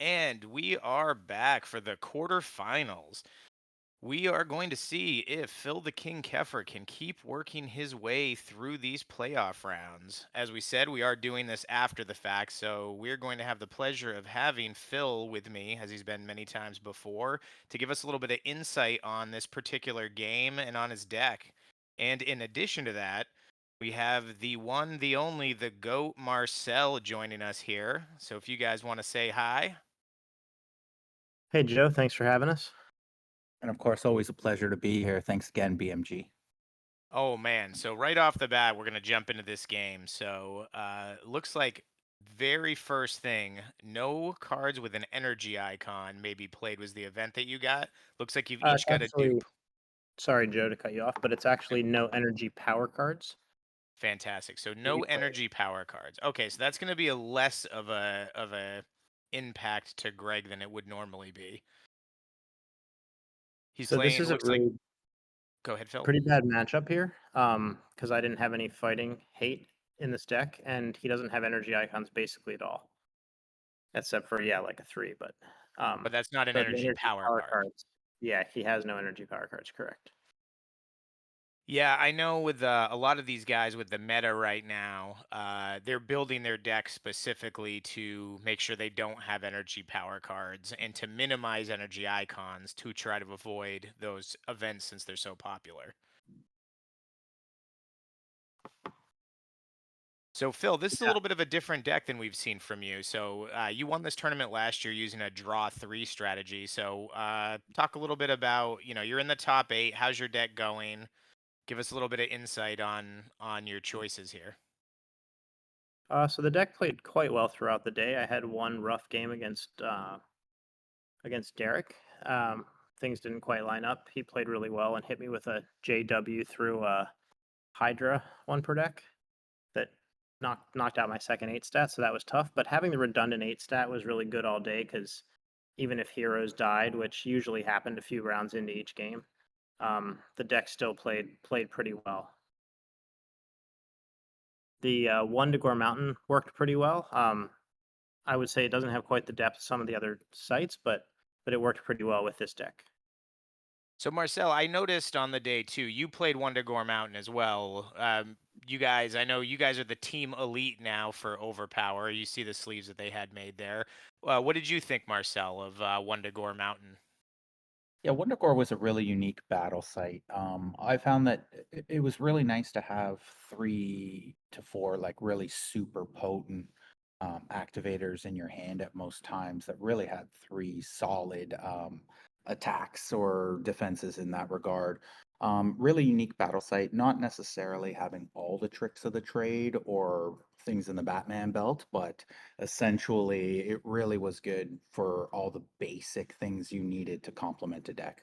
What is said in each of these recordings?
And we are back for the quarterfinals. We are going to see if Phil the King Keffer can keep working his way through these playoff rounds. As we said, we are doing this after the fact, so we're going to have the pleasure of having Phil with me, as he's been many times before, to give us a little bit of insight on this particular game and on his deck. And in addition to that, we have the one, the only, the GOAT Marcel joining us here. So if you guys want to say hi. Hey, Joe, thanks for having us. And of course, always a pleasure to be here. Thanks again, BMG. Oh man, so right off the bat, we're gonna jump into this game. So looks like very first thing, no cards with an energy icon maybe played was the event that you got. Looks like you've It's each got a actually, dupe. sorry, Joe, to cut you off, but it's Yep. actually no energy power cards Fantastic. So that no you play. energy power cards. Okay, so that's gonna be a less of a impact to Greg than it would normally be. He's So this playing, is a looks like, really go ahead, Phil. pretty bad matchup here, because I didn't have any fighting hate in this deck, and he doesn't have energy icons basically at all, except for yeah, like a three. But But that's not an the energy energy power power card. cards, yeah, he has no energy power cards. Correct. Yeah, I know with a lot of these guys with the meta right now, they're building their deck specifically to make sure they don't have energy power cards and to minimize energy icons to try to avoid those events since they're so popular. So, Phil, this is a Yeah. little bit of a different deck than we've seen from you. So, you won this tournament last year using a draw three strategy. So, talk a little bit about, you're in the top eight. How's your deck going? Give us a little bit of insight on your choices here. So the deck played quite well throughout the day. I had one rough game against Derek. Things didn't quite line up. He played really well and hit me with a JW through a Hydra one per deck that knocked out my second eight stat. So that was tough. But having the redundant eight stat was really good all day because even if heroes died, which usually happened a few rounds into each game, the deck still played pretty well. The one to Gore Mountain worked pretty well. I would say it doesn't have quite the depth of some of the other sites, but it worked pretty well with this deck. So Marcel, I noticed on the day too, you played Wonder Gore Mountain as well. You guys, I know you guys are the team elite now for Overpower. You see the sleeves that they had made there. What did you think, Marcel, of Wonder Gore Mountain? Yeah, Wundagore was a really unique battle site. I found that it was really nice to have 3 to 4 like really super potent activators in your hand at most times that really had 3 solid attacks or defenses in that regard. Really unique battle site, not necessarily having all the tricks of the trade or things in the Batman belt, but essentially it really was good for all the basic things you needed to complement a deck.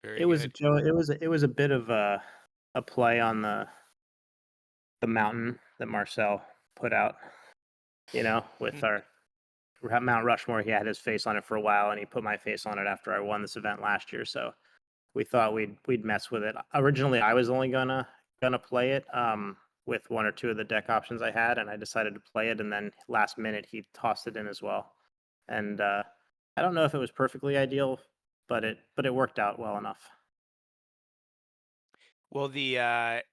Very It was good. Joe. It was a bit of a play on the mountain that Marcel put out. With our Mount Rushmore, he had his face on it for a while, and he put my face on it after I won this event last year. So we thought we'd mess with it. Originally, I was only gonna play it with one or two of the deck options I had, and I decided to play it. And then last minute, he tossed it in as well. And I don't know if it was perfectly ideal, but it worked out well enough. Well, the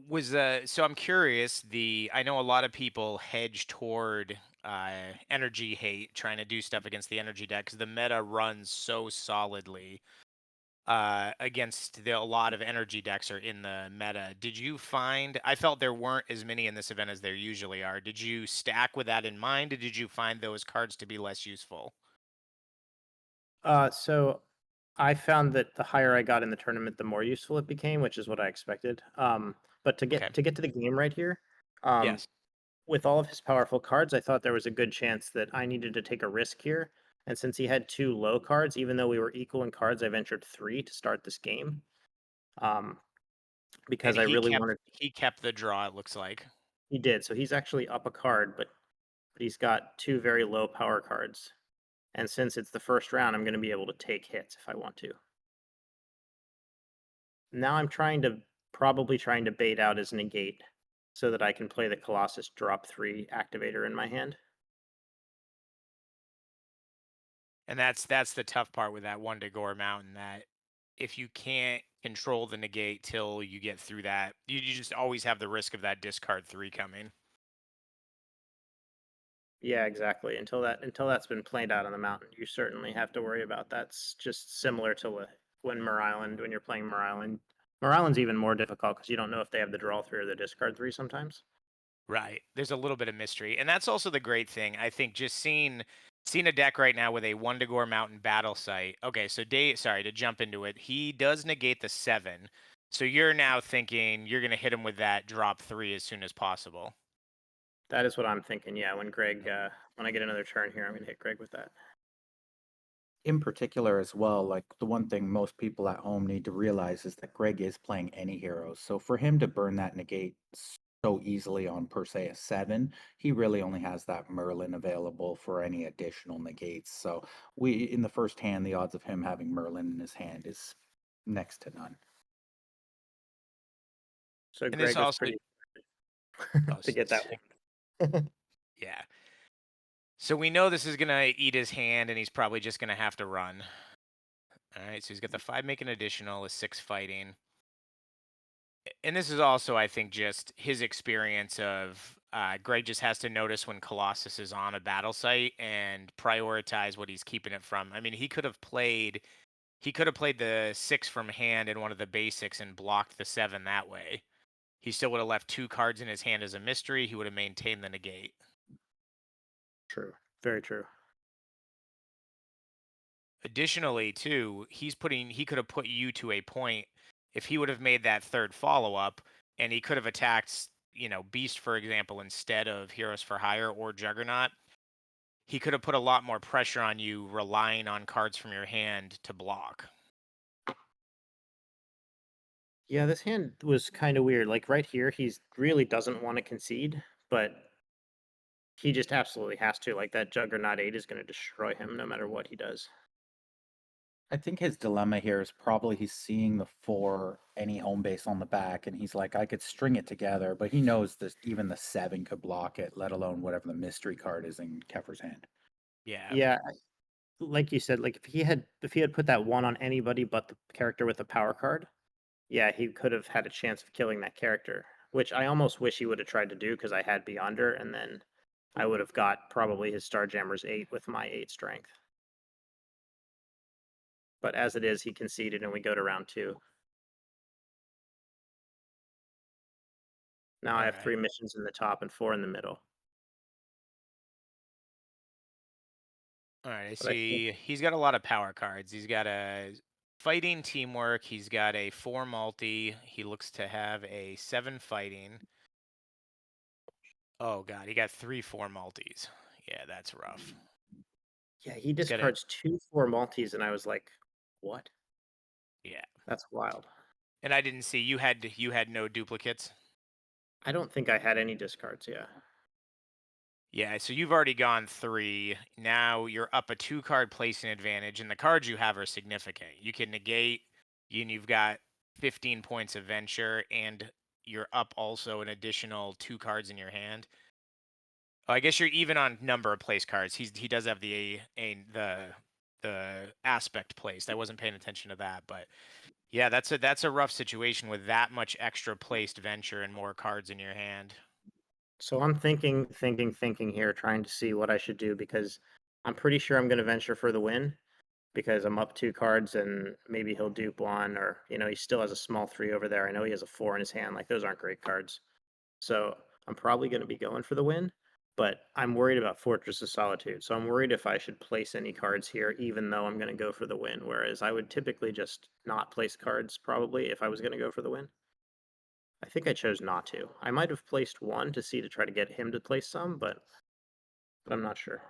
was so I'm curious. The I know a lot of people hedge toward energy hate, trying to do stuff against the energy deck because the meta runs so solidly against a lot of energy decks are in the meta. Did you find? I felt there weren't as many in this event as there usually are. Did you stack with that in mind, or did you find those cards to be less useful? So I found that the higher I got in the tournament, the more useful it became, which is what I expected. But to Okay. get to the game right here, um, Yes. with all of his powerful cards, I thought there was a good chance that I needed to take a risk here. And since he had two low cards, even though we were equal in cards, I ventured three to start this game. Um, And because I really wanted. he kept the draw. It looks like. He did. So he's actually up a card, but he's got two very low power cards. And since it's the first round, I'm going to be able to take hits if I want to. Now I'm probably trying to bait out his negate so that I can play the Colossus drop three activator in my hand. And that's the tough part with that one to Gore Mountain, that if you can't control the negate till you get through that, you just always have the risk of that discard 3 coming. Yeah, exactly. Until that's been played out on the mountain, you certainly have to worry about that's just similar to when Mur Island, when you're playing Mur Island. Mur Island's even more difficult because you don't know if they have the draw 3 or the discard 3 sometimes. Right. There's a little bit of mystery. And that's also the great thing. I think just seeing a deck right now with a one to Gore Mountain battle site. Okay, so Dave, sorry to jump into it. He does negate the 7. So you're now thinking you're gonna hit him with that drop 3 as soon as possible. That is what I'm thinking. Yeah, when I get another turn here, I'm gonna hit Greg with that. In particular as well, like the one thing most people at home need to realize is that Greg is playing any heroes. So for him to burn that negate so easily on per se a 7, he really only has that Merlin available for any additional negates. So in the first hand, the odds of him having Merlin in his hand is next to none. So And this Greg was also pretty oh, to get that sick. one. Yeah. So we know this is gonna eat his hand, and he's probably just gonna have to run. All right, so he's got the 5 making additional, a 6 fighting. And this is also, I think, just his experience of Greg just has to notice when Colossus is on a battle site and prioritize what he's keeping it from. I mean, he could have played the 6 from hand in one of the basics and blocked the 7 that way. He still would have left 2 cards in his hand as a mystery. He would have maintained the negate. True. Very true. Additionally, too, he could have put you to a point if he would have made that third follow up, and he could have attacked, Beast, for example, instead of Heroes for Hire or Juggernaut. He could have put a lot more pressure on you relying on cards from your hand to block. Yeah, this hand was kind of weird. Like right here, he's really doesn't want to concede, but he just absolutely has to. Like that Juggernaut 8 is going to destroy him no matter what he does. I think his dilemma here is probably he's seeing the 4 any home base on the back, and he's like, I could string it together, but he knows that even the 7 could block it, let alone whatever the mystery card is in Kefir's hand. Yeah. Yeah, like you said, like if he had put that 1 on anybody but the character with the power card, yeah, he could have had a chance of killing that character, which I almost wish he would have tried to do because I had Beyonder, and then I would have got probably his Starjammer's 8 with my 8 strength. But as it is, he conceded and we go to round 2. Now All I have right. 3 missions in the top and 4 in the middle. All right. I But I think see he's got a lot of power cards. He's got a fighting teamwork. He's got a 4 multi. He looks to have a 7 fighting. Oh god, he got 3 4 multis. Yeah, that's rough. yeah, he He's got a discards 2 4 multis and I was like, "What? yeah. That's wild." And I didn't see you had no duplicates. I don't think I had any discards, yeah. Yeah, so you've already gone 3. Now you're up a 2 card placing advantage, and the cards you have are significant. You can negate, and you've got 15 points of venture, and you're up also an additional 2 cards in your hand. Oh, I guess you're even on number of place cards. He does have the aspect placed. I wasn't paying attention to that, but yeah, that's a rough situation with that much extra placed venture and more cards in your hand. So I'm thinking here, trying to see what I should do because I'm pretty sure I'm going to venture for the win because I'm up 2 cards and maybe he'll dupe 1 or, he still has a small 3 over there. I know he has a 4 in his hand. Like those aren't great cards. So I'm probably going to be going for the win, but I'm worried about Fortress of Solitude. So I'm worried if I should place any cards here, even though I'm going to go for the win. Whereas I would typically just not place cards probably if I was going to go for the win. I think I chose not to. I might have placed 1 to see to try to get him to place some, but I'm not sure.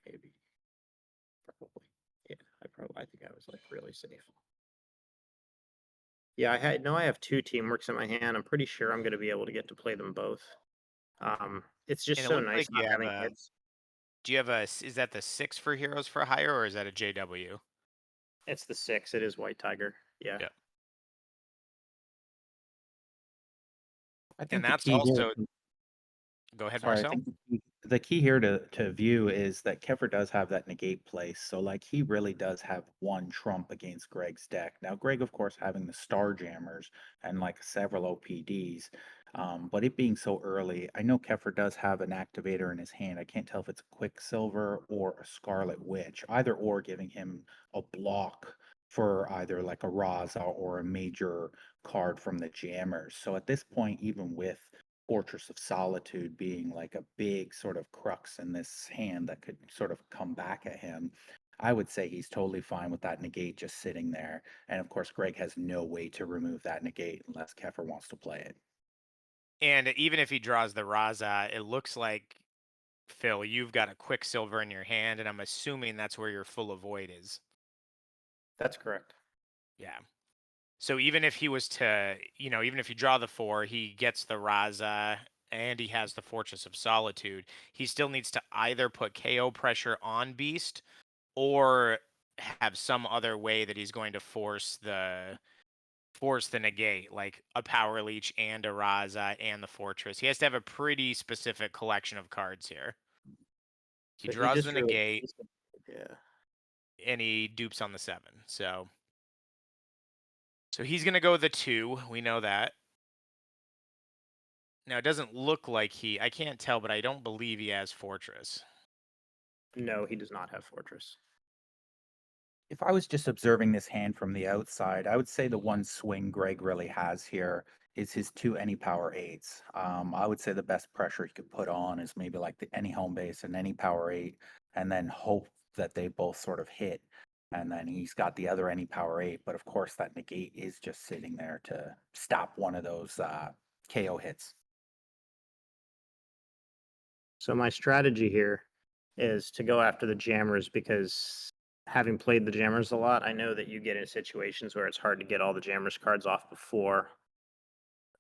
Maybe. Probably. Yeah, I think I was like really safe. Yeah, I have 2 teamworks in my hand. I'm pretty sure I'm gonna be able to get to play them both. It's just And it so looks nice like not you have having a hits. do you have is that the 6 for Heroes for Hire, or is that a JW? It's the 6. It is White Tiger. Yeah. Yeah. I And think the that's key here, also go ahead, sorry, I Marcel. think The key here to view is that Kefir does have that negate place, so, like, he really does have one trump against Greg's deck. Now, Greg, of course, having the Star Jammers and, like, several OPDs, but it being so early, I know Kefir does have an activator in his hand. I can't tell if it's a Quicksilver or a Scarlet Witch, either or giving him a block for either, like, a Raza or a major card from the Jammers. So at this point, even with Fortress of Solitude being like a big sort of crux in this hand that could sort of come back at him, I would say he's totally fine with that negate just sitting there. And of course, Greg has no way to remove that negate unless Kefir wants to play it. And even if he draws the Raza, it looks like, Phil, you've got a Quicksilver in your hand, and I'm assuming that's where your full avoid is. That's correct. Yeah. So even if he was to, even if you draw the 4, he gets the Raza and he has the Fortress of Solitude, he still needs to either put KO pressure on Beast or have some other way that he's going to force the negate, like a Power Leech and a Raza and the Fortress. He has to have a pretty specific collection of cards here. He So he draws just the drew it. negate Yeah. and he dupes on the 7. So he's gonna go the 2. We know that. Now it doesn't look like I can't tell, but I don't believe he has Fortress. No, he does not have Fortress. If I was just observing this hand from the outside, I would say the one swing Greg really has here is his two any power eights. I would say the best pressure he could put on is maybe like the any home base and any power eight, and then hope that they both sort of hit. And then he's got the other any power eight, but of course that negate is just sitting there to stop one of those KO hits. So my strategy here is to go after the jammers because having played the jammers a lot, I know that you get in situations where it's hard to get all the jammers cards off before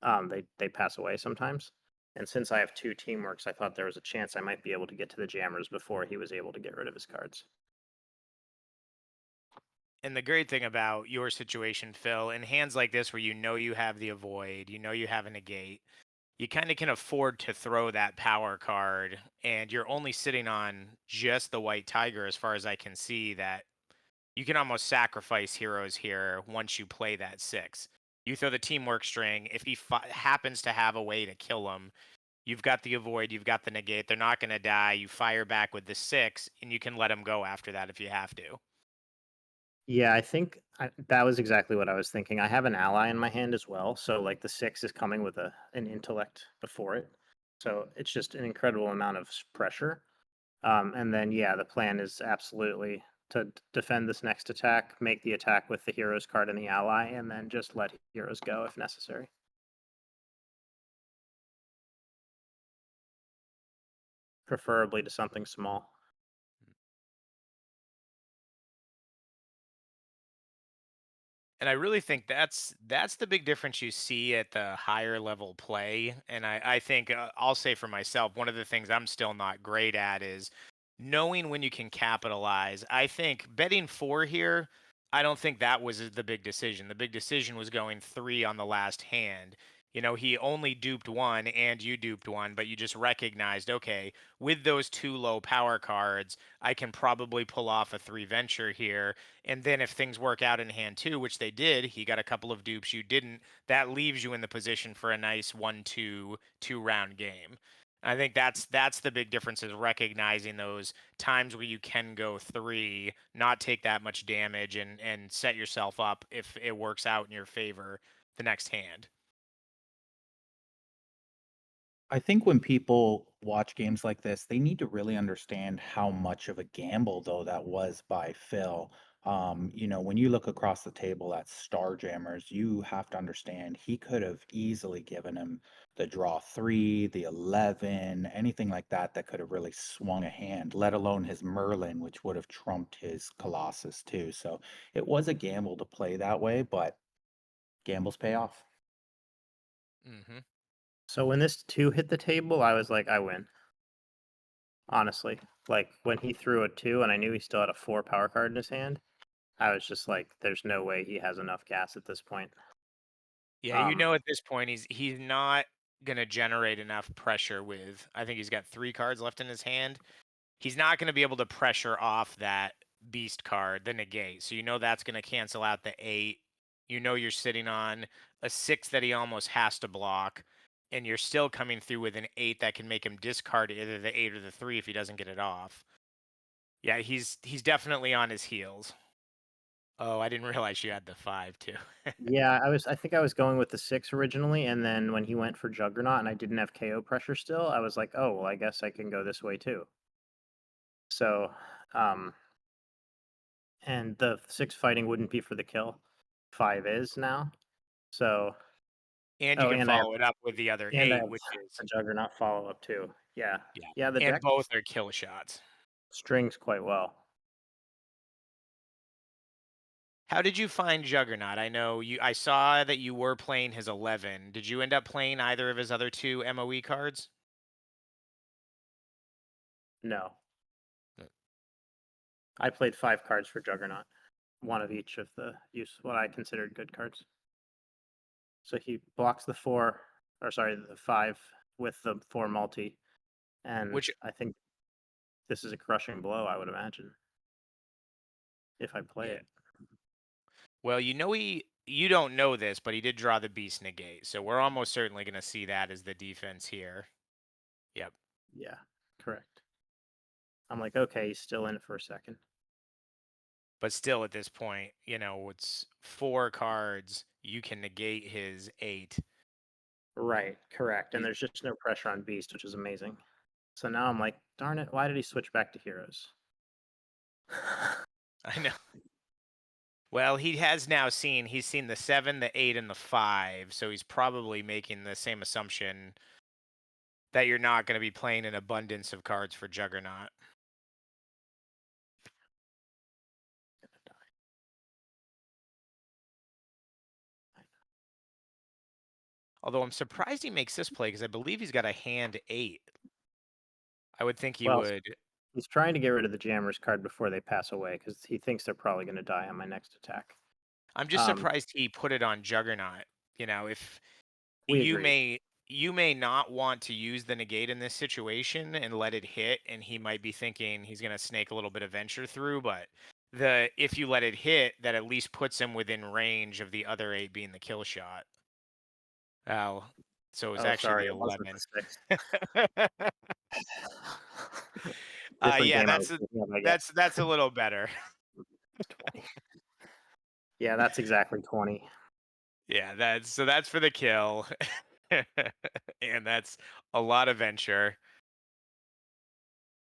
they pass away sometimes. And since I have 2 teamworks, I thought there was a chance I might be able to get to the jammers before he was able to get rid of his cards. And the great thing about your situation, Phil, in hands like this where you have the avoid, you have a negate, you kind of can afford to throw that power card, and you're only sitting on just the white tiger as far as I can see, that you can almost sacrifice heroes here once you play that 6. You throw the teamwork string. If he happens to have a way to kill him, you've got the avoid, you've got the negate. They're not going to die. You fire back with the 6, and you can let him go after that if you have to. Yeah, I think that was exactly what I was thinking. I have an ally in my hand as well, so like the 6 is coming with an intellect before it. So it's just an incredible amount of pressure. And then, yeah, the plan is absolutely to defend this next attack, make the attack with the hero's card and the ally, and then just let heroes go if necessary. Preferably to something small. And I really think that's the big difference you see at the higher level play. And I think I'll say for myself, one of the things I'm still not great at is knowing when you can capitalize. I think betting 4 here, I don't think that was the big decision. The big decision was going 3 on the last hand. He only duped 1 and you duped 1, but you just recognized, okay, with those 2 low power cards, I can probably pull off a 3 venture here, and then if things work out in hand 2, which they did, he got a couple of dupes, you didn't. That leaves you in the position for a nice 1-2 2-round game. I think that's the big difference, is recognizing those times where you can go 3, not take that much damage, and set yourself up if it works out in your favor the next hand. I think when people watch games like this, they need to really understand how much of a gamble, though, that was by Phil. When you look across the table at Starjammers, you have to understand he could have easily given him the draw 3, the 11, anything like that that could have really swung a hand, let alone his Merlin, which would have trumped his Colossus too. So it was a gamble to play that way, but gambles pay off. Hmm. So when this 2 hit the table, I was like, I win. Honestly. Like when he threw a 2 and I knew he still had a 4 power card in his hand, I was just like, there's no way he has enough gas at this point. Yeah, Um, at this point he's not. going to generate enough pressure with, I think he's got 3 cards left in his hand. He's not going to be able to pressure off that beast card, the negate. So you know that's going to cancel out the 8. You know you're sitting on a 6 that he almost has to block, and you're still coming through with an 8 that can make him discard either the 8 or the 3 if he doesn't get it off. Yeah, he's definitely on his heels. Oh, I didn't realize you had the 5 too. Yeah, I think I was going with the 6 originally, and then when he went for Juggernaut and I didn't have KO pressure still, I was like, "Oh, well, I guess I can go this way too." So, um, and the 6 fighting wouldn't be for the kill. 5 is now. So, And you oh, can follow it up with the other and I 8, have which is, a Juggernaut follow-up too. Yeah. yeah, Yeah, the and deck both are kill shots. strings quite well. How did you find Juggernaut? I saw that you were playing his 11. Did you end up playing either of his other 2 MOE cards? No. Uh, I played 5 cards for Juggernaut, one of each of the what I considered good cards. So he blocks the 4, or sorry, the 5 with the 4 multi, and Which, I think this is a crushing blow, I would imagine, if I play yeah. it. Well, you don't know this, but he did draw the beast negate. So we're almost certainly going to see that as the defense here. Yep. Yeah, correct. I'm like, okay, he's still in it for a second. But still at this point, it's 4 cards. You can negate his 8. Right, correct. And He's, there's just no pressure on Beast, which is amazing. So now I'm like, darn it, why did he switch back to heroes? I know. Well, he's seen the 7, the 8, and the 5, so he's probably making the same assumption that you're not going to be playing an abundance of cards for Juggernaut. Although I'm surprised he makes this play because I believe he's got a hand 8. I would think he Well, would. he's trying to get rid of the Jammers card before they pass away because he thinks they're probably going to die on my next attack. I'm just surprised he put it on Juggernaut. If We you agreed. may you may not want to use the negate in this situation and let it hit, and he might be thinking he's going to snake a little bit of venture through, but the if you let it hit, that at least puts him within range of the other 8 being the kill shot. Oh, so it was Oh, actually sorry, the it wasn't the 11. 6. Different Yeah, game I was thinking of, I guess. that's a little better. 20. Yeah, that's exactly 20. Yeah, that's for the kill. And that's a lot of venture.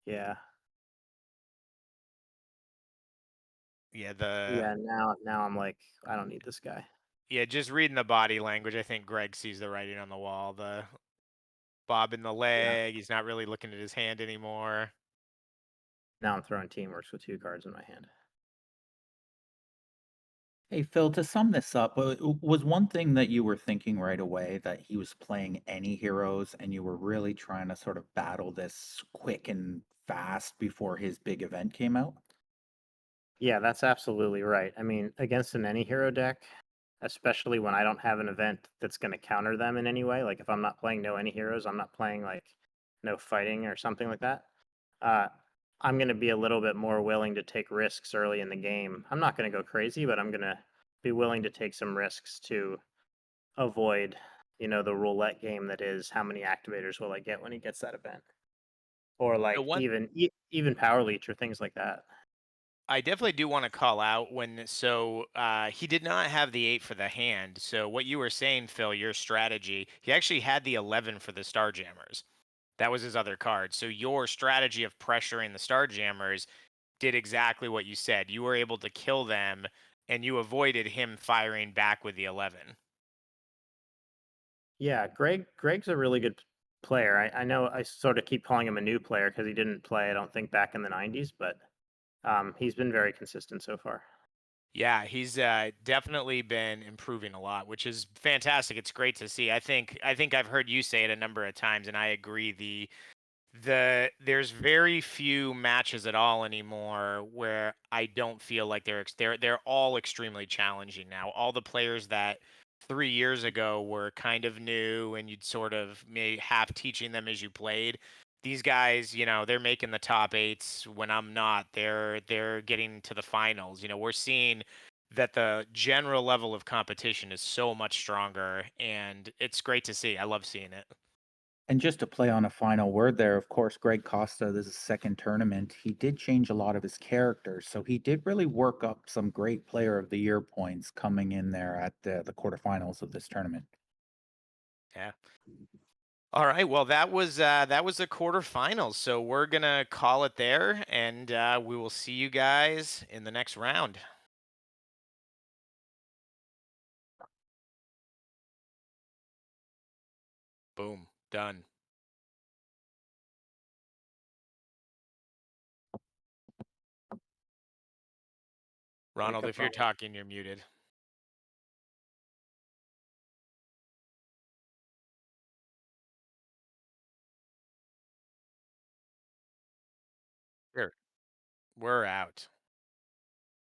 Yeah. Yeah, the Yeah, now I'm like, I don't need this guy. yeah, just reading the body language, I think Greg sees the writing on the wall. The bob in the Yeah. leg, he's not really looking at his hand anymore. Now I'm throwing Teamworks with 2 cards in my hand. Hey, Phil, to sum this up, was one thing that you were thinking right away that he was playing any heroes and you were really trying to sort of battle this quick and fast before his big event came out? Yeah, that's absolutely right. I mean, against an any hero deck, especially when I don't have an event that's going to counter them in any way, like if I'm not playing no any heroes, I'm not playing like no fighting or something like that. Uh, I'm going to be a little bit more willing to take risks early in the game. I'm not going to go crazy, but I'm going to be willing to take some risks to avoid, the roulette game that is how many activators will I get when he gets that event, or The like one even power leech or things like that. I definitely do want to call out he did not have the 8 for the hand. So what you were saying, Phil, your strategy, he actually had the 11 for the Starjammers. That was his other card. So your strategy of pressuring the Starjammers did exactly what you said. You were able to kill them and you avoided him firing back with the 11. Yeah, Greg's a really good player. I know I sort of keep calling him a new player because he didn't play, I don't think, back in the 90s, but he's been very consistent so far. Yeah, he's definitely been improving a lot, which is fantastic. It's great to see. I think I've heard you say it a number of times, and I agree. There's very few matches at all anymore where I don't feel like they're all extremely challenging now. All the players that 3 years ago were kind of new and you'd sort of may half teaching them as you played. These guys, they're making the top eights when I'm not. They're getting to the finals. We're seeing that the general level of competition is so much stronger, and it's great to see. I love seeing it. And just to play on a final word there, of course, Greg Costa, this is his second tournament. He did change a lot of his characters. So he did really work up some great player of the year points coming in there at the quarterfinals of this tournament. Yeah. All right. Well, that was the quarterfinals. So we're gonna call it there, and we will see you guys in the next round. Boom. Done. Ronald, if you're talking, you're muted. Sure. We're out.